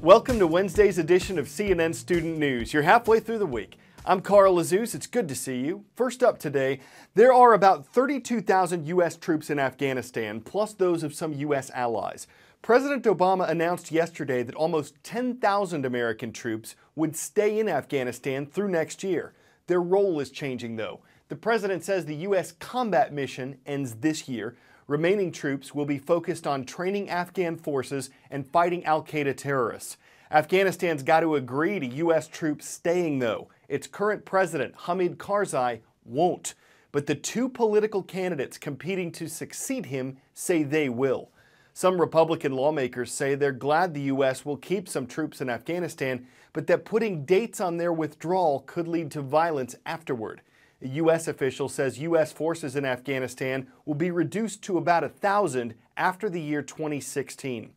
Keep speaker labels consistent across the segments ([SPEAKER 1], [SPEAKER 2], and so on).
[SPEAKER 1] Welcome to Wednesday's edition of CNN Student News. You're halfway through the week. I'm Carl Lazouz. It's good to see you. First up today, there are about 32,000 U.S. troops in Afghanistan, plus those of some U.S. allies. President Obama announced yesterday that almost 10,000 American troops would stay in Afghanistan through next year. Their role is changing, though. The president says the U.S. combat mission ends this year. Remaining troops will be focused on training Afghan forces and fighting al-Qaeda terrorists. Afghanistan's got to agree to U.S. troops staying, though. Its current president, Hamid Karzai, won't. But the two political candidates competing to succeed him say they will. Some Republican lawmakers say they're glad the U.S. will keep some troops in Afghanistan, but that putting dates on their withdrawal could lead to violence afterward. A U.S. official says U.S. forces in Afghanistan will be reduced to about 1,000 after the year 2016.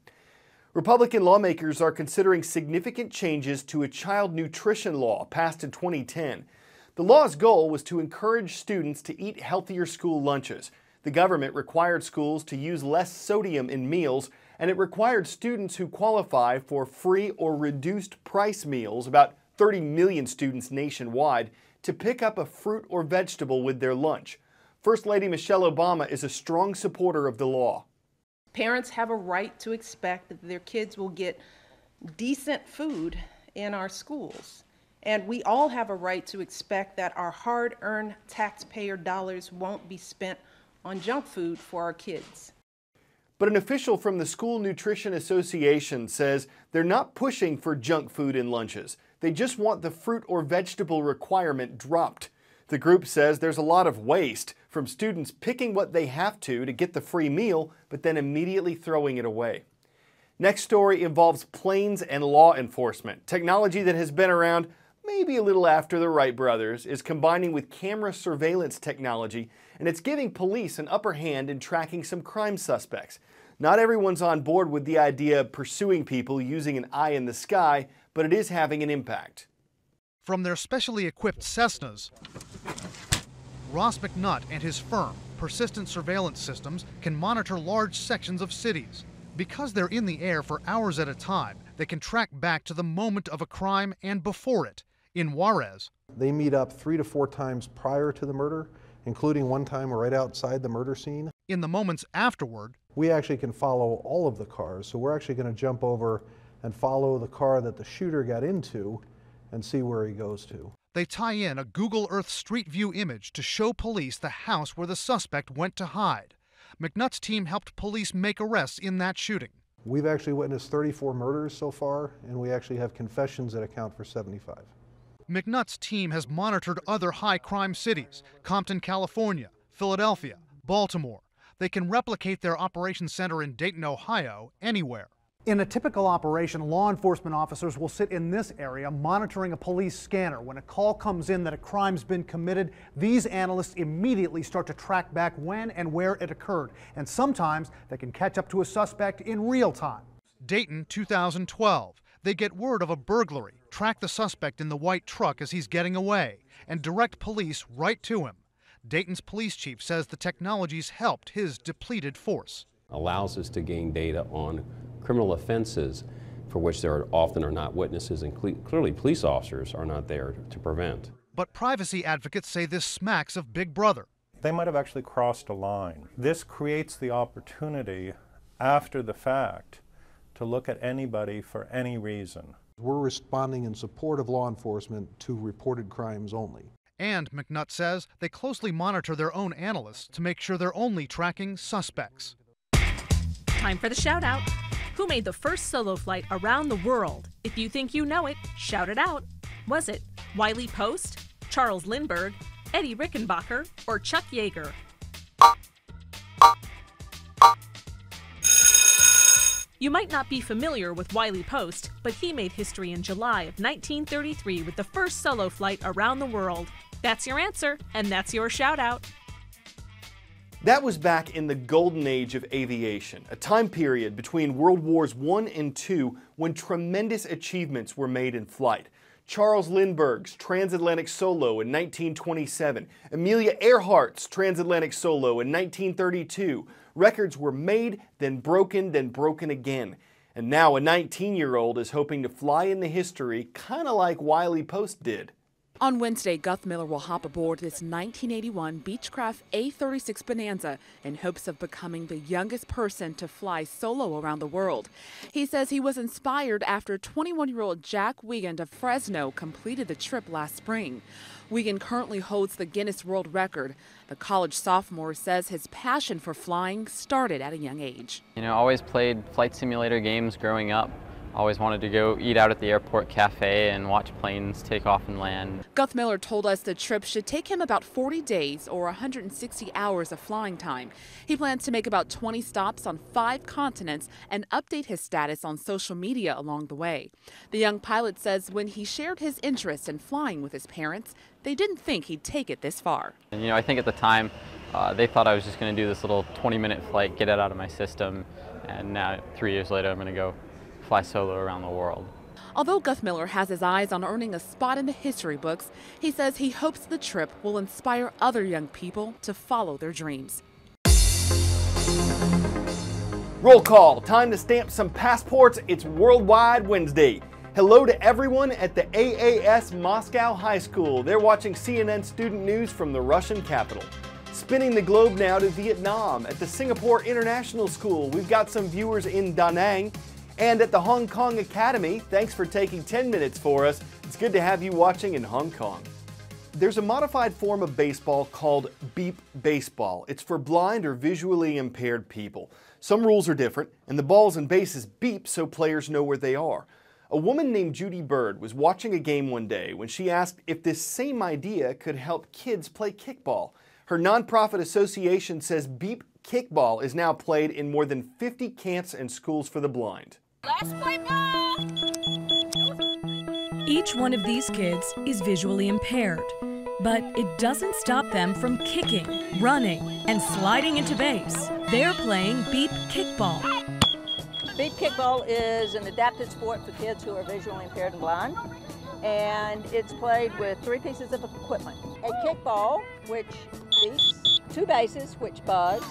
[SPEAKER 1] Republican lawmakers are considering significant changes to a child nutrition law passed in 2010. The law's goal was to encourage students to eat healthier school lunches. The government required schools to use less sodium in meals, and it required students who qualify for free or reduced price meals, about 30 million students nationwide, to pick up a fruit or vegetable with their lunch. First Lady Michelle Obama is a strong supporter of the law.
[SPEAKER 2] Parents have a right to expect that their kids will get decent food in our schools. And we all have a right to expect that our hard-earned taxpayer dollars won't be spent on junk food for our kids.
[SPEAKER 1] But an official from the School Nutrition Association says they're not pushing for junk food in lunches. They just want the fruit or vegetable requirement dropped. The group says there's a lot of waste from students picking what they have to get the free meal, but then immediately throwing it away. Next story involves planes and law enforcement. Technology that has been around maybe a little after the Wright brothers is combining with camera surveillance technology, and it's giving police an upper hand in tracking some crime suspects. Not everyone's on board with the idea of pursuing people using an eye in the sky, but it is having an impact.
[SPEAKER 3] From their specially equipped Cessnas, Ross McNutt and his firm, Persistent Surveillance Systems, can monitor large sections of cities. Because they're in the air for hours at a time, they can track back to the moment of a crime and before it. In Juarez,
[SPEAKER 4] they meet up 3 to 4 times prior to the murder, including one time right outside the murder scene.
[SPEAKER 3] In the moments afterward,
[SPEAKER 4] we actually can follow all of the cars, so we're actually going to jump over and follow the car that the shooter got into and see where he goes to.
[SPEAKER 3] They tie in a Google Earth Street View image to show police the house where the suspect went to hide. McNutt's team helped police make arrests in that shooting.
[SPEAKER 4] We've actually witnessed 34 murders so far, and we actually have confessions that account for 75.
[SPEAKER 3] McNutt's team has monitored other high-crime cities, Compton, California, Philadelphia, Baltimore. They can replicate their operations center in Dayton, Ohio, anywhere.
[SPEAKER 5] In a typical operation, law enforcement officers will sit in this area monitoring a police scanner. When a call comes in that a crime's been committed, these analysts immediately start to track back when and where it occurred. And sometimes they can catch up to a suspect in real time.
[SPEAKER 3] Dayton, 2012. They get word of a burglary, track the suspect in the white truck as he's getting away, and direct police right to him. Dayton's police chief says the technology's helped his depleted force.
[SPEAKER 6] Allows us to gain data on criminal offenses for which there often are not witnesses, and clearly police officers are not there to prevent.
[SPEAKER 3] But privacy advocates say this smacks of Big Brother.
[SPEAKER 7] They might have actually crossed a line. This creates the opportunity after the fact to look at anybody for any reason.
[SPEAKER 4] We're responding in support of law enforcement to reported crimes only.
[SPEAKER 3] And McNutt says they closely monitor their own analysts to make sure they're only tracking suspects.
[SPEAKER 8] Time for the shout out. Who made the first solo flight around the world? If you think you know it, shout it out. Was it Wiley Post, Charles Lindbergh, Eddie Rickenbacker, or Chuck Yeager? You might not be familiar with Wiley Post, but he made history in July of 1933 with the first solo flight around the world. That's your answer, and that's your shout out.
[SPEAKER 1] That was back in the golden age of aviation, a time period between World Wars I and II when tremendous achievements were made in flight. Charles Lindbergh's transatlantic solo in 1927, Amelia Earhart's transatlantic solo in 1932. Records were made, then broken again. And now a 19-year-old is hoping to fly into history, kind of like Wiley Post did.
[SPEAKER 9] On Wednesday, Guthmiller will hop aboard this 1981 Beechcraft A-36 Bonanza in hopes of becoming the youngest person to fly solo around the world. He says he was inspired after 21-year-old Jack Wiegand of Fresno completed the trip last spring. Wiegand currently holds the Guinness World Record. The college sophomore says his passion for flying started at a young age.
[SPEAKER 10] I always played flight simulator games growing up. Always wanted to go eat out at the airport cafe and watch planes take off and land.
[SPEAKER 9] Guthmiller told us the trip should take him about 40 days or 160 hours of flying time. He plans to make about 20 stops on 5 continents and update his status on social media along the way. The young pilot says when he shared his interest in flying with his parents, they didn't think he'd take it this far.
[SPEAKER 10] And, I think at the time they thought I was just going to do this little 20-minute flight, get it out of my system, and now 3 years later I'm going to go fly solo around the world.
[SPEAKER 9] Although Guthmiller has his eyes on earning a spot in the history books, he says he hopes the trip will inspire other young people to follow their dreams.
[SPEAKER 1] Roll call, time to stamp some passports. It's Worldwide Wednesday. Hello to everyone at the AAS Moscow High School. They're watching CNN student news from the Russian capital. Spinning the globe now to Vietnam. At the Singapore International School, we've got some viewers in Da Nang. And at the Hong Kong Academy, thanks for taking 10 minutes for us. It's good to have you watching in Hong Kong. There's a modified form of baseball called beep baseball. It's for blind or visually impaired people. Some rules are different, and the balls and bases beep so players know where they are. A woman named Judy Bird was watching a game one day when she asked if this same idea could help kids play kickball. Her nonprofit association says beep kickball is now played in more than 50 camps and schools for the blind.
[SPEAKER 11] Let's play ball!
[SPEAKER 12] Each one of these kids is visually impaired, but it doesn't stop them from kicking, running, and sliding into base. They're playing beep kickball.
[SPEAKER 11] Beep kickball is an adapted sport for kids who are visually impaired and blind, and it's played with 3 pieces of equipment. A kickball, which beeps, 2 bases, which buzz,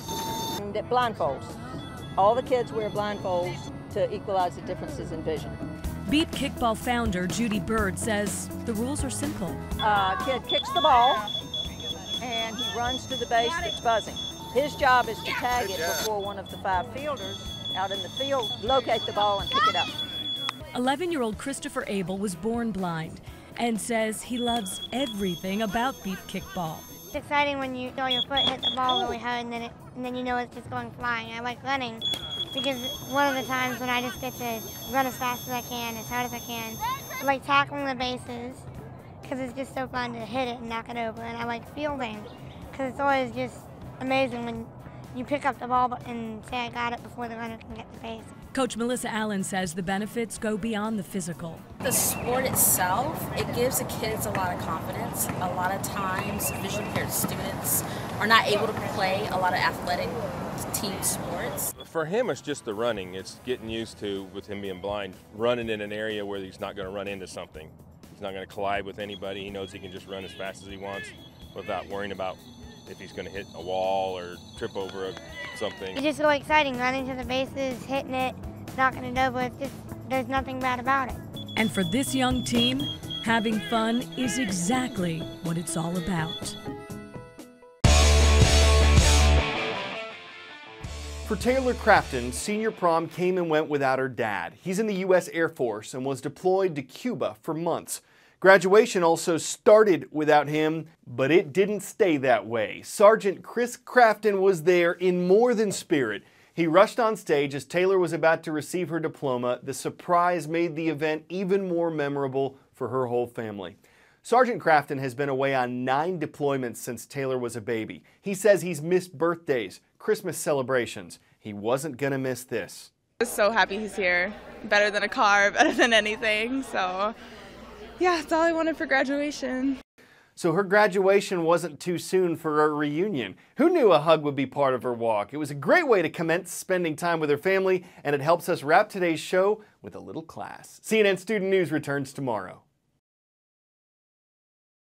[SPEAKER 11] and it blindfolds. All the kids wear blindfolds to equalize the differences in vision.
[SPEAKER 12] Beep Kickball founder Judy Bird says the rules are simple.
[SPEAKER 11] Kid kicks the ball and he runs to the base that's buzzing. His job is to tag it before one of the 5 fielders out in the field locate the ball and pick it up.
[SPEAKER 12] 11-year-old Christopher Abel was born blind and says he loves everything about Beep Kickball.
[SPEAKER 13] It's exciting when you feel your foot hit the ball really hard and then you know it's just going flying. I like running because one of the times when I just get to run as fast as I can, as hard as I can. I like tackling the bases because it's just so fun to hit it and knock it over. And I like fielding because it's always just amazing when you pick up the ball and say I got it before the runner can get the base.
[SPEAKER 12] Coach Melissa Allen says the benefits go beyond the physical.
[SPEAKER 14] The sport itself, it gives the kids a lot of confidence. A lot of times visually impaired students are not able to play a lot of athletic team sports.
[SPEAKER 15] For him, it's just the running. It's getting used to, with him being blind, running in an area where he's not going to run into something. He's not going to collide with anybody. He knows he can just run as fast as he wants without worrying about if he's going to hit a wall or trip over something.
[SPEAKER 13] It's just really exciting, running to the bases, hitting it, knocking it over. It's just, there's nothing bad about it.
[SPEAKER 12] And for this young team, having fun is exactly what it's all about.
[SPEAKER 1] For Taylor Crafton, senior prom came and went without her dad. He's in the U.S. Air Force and was deployed to Cuba for months. Graduation also started without him, but it didn't stay that way. Sergeant Chris Crafton was there in more than spirit. He rushed on stage as Taylor was about to receive her diploma. The surprise made the event even more memorable for her whole family. Sergeant Crafton has been away on 9 deployments since Taylor was a baby. He says he's missed birthdays, Christmas celebrations. He wasn't going to miss this.
[SPEAKER 16] I'm so happy he's here. Better than a car, better than anything. So, yeah, that's all I wanted for graduation.
[SPEAKER 1] So her graduation wasn't too soon for a reunion. Who knew a hug would be part of her walk? It was a great way to commence spending time with her family, and it helps us wrap today's show with a little class. CNN Student News returns tomorrow.